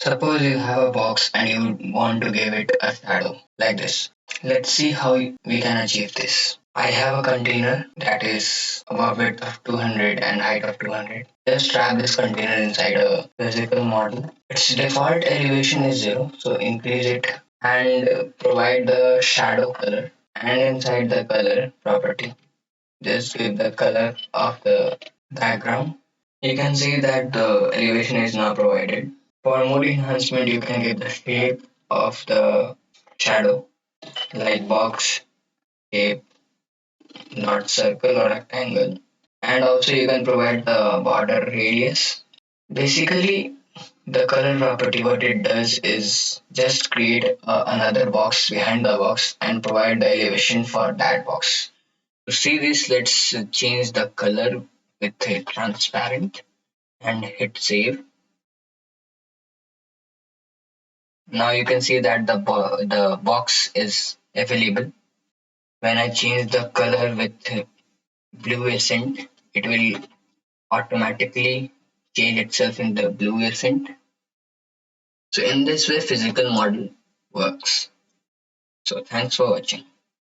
Suppose you have a box and you want to give it a shadow like this. Let's see how we can achieve this. I have a container that is above width of 200 and height of 200. Just drag this container inside a physical model. Its default elevation is 0, so increase it and provide the shadow color. And inside the color property, just give the color of the background. You can see that the elevation is now provided. For mood enhancement, you can give the shape of the shadow like box shape, not circle or rectangle. And also you can provide the border radius. Basically, the color property, what it does is just create another box behind the box and provide the elevation for that box. To see this, let's change the color with a transparent and hit save. Now you can see that the box is available. When I change the color with blue accent, it will automatically change itself in the blue accent. So in this way, physical model works. So thanks for watching.